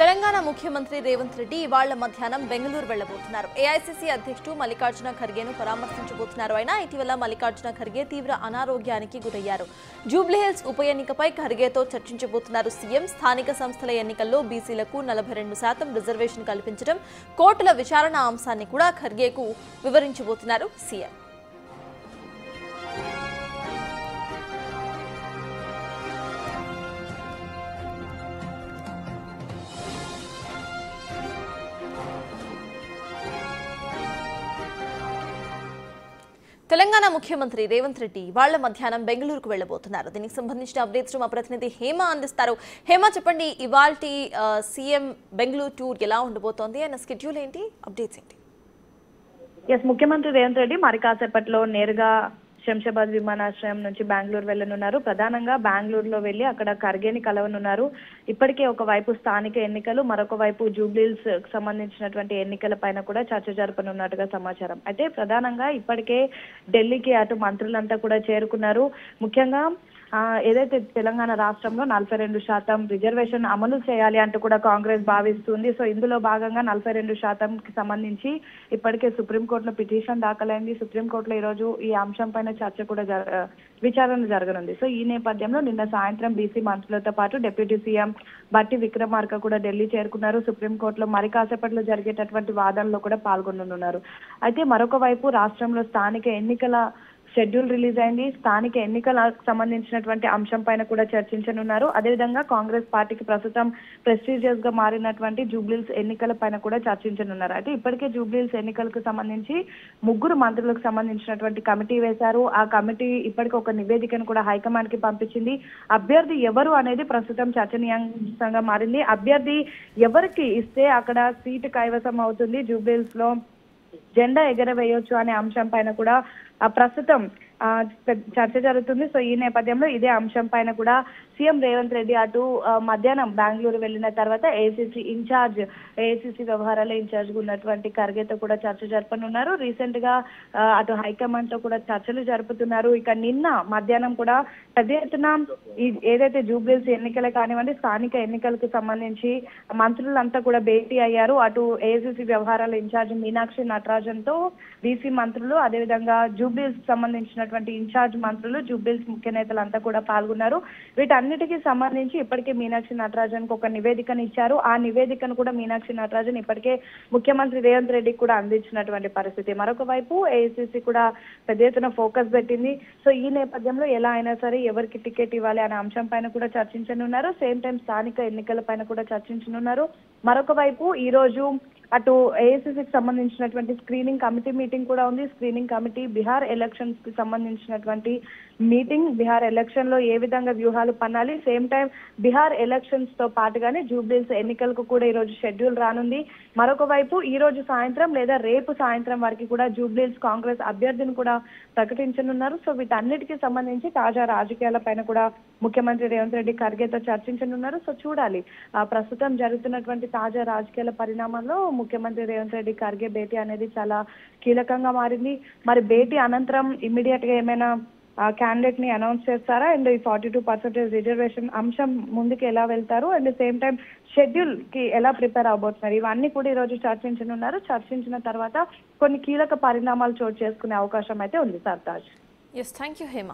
తెలంగాణ ముఖ్యమంత్రి రేవంత్ రెడ్డి ఇవాళ మధ్యాహ్నం బెంగళూరు వెళ్లబోతున్నారు. ఏఐసీసీ అధ్యక్షుడు మల్లికార్జున ఖర్గేను పరామర్శించబోతున్నారు. అయినా ఇటీవల మల్లికార్జున ఖర్గే తీవ్ర అనారోగ్యానికి గురయ్యారు. జూబ్లీహిల్స్ ఉప ఎన్నికపై ఖర్గేతో చర్చించబోతున్నారు సీఎం. స్థానిక సంస్థల ఎన్నికల్లో బీసీలకు 42% రిజర్వేషన్ కల్పించడం, కోర్టుల విచారణ అంశాన్ని కూడా ఖర్గేకు వివరించబోతున్నారు సీఎం. తెలంగాణ ముఖ్యమంత్రి రేవంత్ రెడ్డి ఇవాళ మధ్యాహ్నం బెంగళూరుకు వెళ్లబోతున్నారు. దీనికి సంబంధించిన అప్డేట్స్ మా ప్రతినిధి హేమ అందిస్తారు. హేమ, చెప్పండి, ఇవాల్టి సీఎం బెంగళూరు టూర్ ఎలా ఉండబోతోంది? ఆయన స్కెడ్యూల్ ఏంటి, అప్డేట్స్ ఏంటి? ముఖ్యమంత్రి రేవంత్ రెడ్డి మరి కాసేపట్లో నేరుగా శంషాబాద్ విమానాశ్రయం నుంచి బెంగళూరు వెళ్లనున్నారు. ప్రధానంగా బెంగళూరులో వెళ్లి అక్కడ ఖర్గేని కలవనున్నారు. ఇప్పటికే ఒకవైపు స్థానిక ఎన్నికలు, మరొక వైపు జూబ్లీహిల్స్ సంబంధించినటువంటి ఎన్నికల పైన కూడా చర్చ జరపనున్నట్టుగా సమాచారం. అయితే ప్రధానంగా ఇప్పటికే ఢిల్లీకి అటు మంత్రులంతా కూడా చేరుకున్నారు. ముఖ్యంగా ఏదైతే తెలంగాణ రాష్ట్రంలో 42% రిజర్వేషన్ అమలు చేయాలి అంటూ కూడా కాంగ్రెస్ భావిస్తుంది. సో ఇందులో భాగంగా 42%కి సంబంధించి ఇప్పటికే సుప్రీంకోర్టులో పిటిషన్ దాఖలైంది. సుప్రీంకోర్టులో ఈ రోజు ఈ అంశం పైన చర్చ కూడా విచారణ జరగనుంది. సో ఈ నేపథ్యంలో నిన్న సాయంత్రం బీసీ మంత్రులతో పాటు డిప్యూటీ సీఎం బట్టి విక్రమార్క కూడా ఢిల్లీ చేరుకున్నారు. సుప్రీంకోర్టులో మరి కాసేపట్లో జరిగేటటువంటి వాదనలో కూడా పాల్గొనున్నారు. అయితే మరొక వైపు రాష్ట్రంలో స్థానిక ఎన్నికల షెడ్యూల్ రిలీజ్ అయింది. స్థానిక ఎన్నికలకు సంబంధించినటువంటి అంశం పైన కూడా చర్చించనున్నారు. అదేవిధంగా కాంగ్రెస్ పార్టీకి ప్రస్తుతం ప్రెస్టీజియస్ గా మారినటువంటి జూబ్లీహిల్స్ ఎన్నికల పైన కూడా చర్చించనున్నారు. అయితే ఇప్పటికే జూబ్లీహిల్స్ ఎన్నికలకు సంబంధించి 3 మంత్రులకు సంబంధించినటువంటి కమిటీ వేశారు. ఆ కమిటీ ఇప్పటికే ఒక నివేదికను కూడా హైకమాండ్ కి పంపించింది. అభ్యర్థి ఎవరు అనేది ప్రస్తుతం చర్చనీయాంశంగా మారింది. అభ్యర్థి ఎవరికి ఇస్తే అక్కడ సీటు కైవసం అవుతుంది, జూబ్లీహిల్స్ లో జెండా ఎగరవేయొచ్చు అనే అంశం పైన కూడా ప్రస్తుతం చర్చ జరుగుతుంది. సో ఈ నేపథ్యంలో ఇదే అంశం పైన కూడా సీఎం రేవంత్ రెడ్డి అటు మధ్యాహ్నం బెంగళూరు వెళ్లిన తర్వాత ఏఐసీసీ వ్యవహారాల ఇన్ఛార్జ్ ఉన్నటువంటి ఖర్గేతో కూడా చర్చ జరపనున్నారు. రీసెంట్ గా అటు హైకమాండ్ తో కూడా చర్చలు జరుపుతున్నారు. ఇక నిన్న మధ్యాహ్నం కూడా పెద్ద ఎత్తున ఏదైతే జూబ్లీహిల్స్ ఎన్నికలు కానివ్వండి, స్థానిక ఎన్నికలకు సంబంధించి మంత్రులంతా కూడా భేటీ అయ్యారు. అటు ఏఐసీసీ వ్యవహారాల ఇన్ఛార్జ్ మీనాక్షి నటరాజన్ తో బీసీ మంత్రులు, అదేవిధంగా జూబ్లీహిల్స్ సంబంధించినటువంటి ఇన్ఛార్జ్ మంత్రులు, జూబ్లీహిల్స్ ముఖ్య నేతలంతా కూడా పాల్గొన్నారు. వీటన్నిటికీ సంబంధించి ఇప్పటికే మీనాక్షి నటరాజన్ కు ఒక నివేదికను ఇచ్చారు. ఆ నివేదికను కూడా మీనాక్షి నటరాజన్ ఇప్పటికే ముఖ్యమంత్రి రేవంత్ రెడ్డికి కూడా అందించినటువంటి పరిస్థితి. మరొక వైపు ఏఐసీసీ కూడా పెద్ద ఎత్తున ఫోకస్ పెట్టింది. సో ఈ నేపథ్యంలో ఎలా అయినా సరే ఎవరికి టికెట్ ఇవ్వాలి అనే అంశం పైన కూడా చర్చించనున్నారు. సేమ్ టైం స్థానిక ఎన్నికల పైన కూడా చర్చించనున్నారు. మరొక వైపు ఈ రోజు అటు ఏఐసీసీకి సంబంధించినటువంటి స్క్రీనింగ్ కమిటీ మీటింగ్ కూడా ఉంది. స్క్రీనింగ్ కమిటీ బీహార్ ఎలక్షన్స్ కి సంబంధించినటువంటి మీటింగ్, బీహార్ ఎలక్షన్ లో ఏ విధంగా వ్యూహాలు పన్నాలి, సేమ్ టైం బీహార్ ఎలక్షన్స్ తో పాటుగానే జూబ్లీహిల్స్ ఎన్నికలకు కూడా ఈ రోజు షెడ్యూల్ రానుంది. మరొక వైపు ఈ రోజు సాయంత్రం లేదా రేపు సాయంత్రం వరకు కూడా జూబ్లీహిల్స్ కాంగ్రెస్ అభ్యర్థిని కూడా ప్రకటించనున్నారు. సో వీటన్నిటికీ సంబంధించి తాజా రాజకీయాల పైన కూడా ముఖ్యమంత్రి రేవంత్ రెడ్డి ఖర్గేతో చర్చించనున్నారు. సో చూడాలి, ప్రస్తుతం జరుగుతున్నటువంటి తాజా రాజకీయాల పరిణామాల్లో ముఖ్యమంత్రి రేవంత్ రెడ్డి ఖర్గే భేటీ అనేది చాలా కీలకంగా మారింది. మరి భేటీ అనంతరం ఇమ్మీడియట్ గా ఏమైనా క్యాండిడేట్ ని అనౌన్స్ చేస్తారా, అండ్ ఈ 42% రిజర్వేషన్ అంశం ముందుకు ఎలా వెళ్తారు, అండ్ సేమ్ టైం షెడ్యూల్ కి ఎలా ప్రిపేర్ అవబోతున్నారు, ఇవన్నీ కూడా ఈ రోజు చర్చించనున్నారు. చర్చించిన తర్వాత కొన్ని కీలక పరిణామాలు చోటు చేసుకునే అవకాశం అయితే ఉంది. సర్తాజ్. Thank you Hema.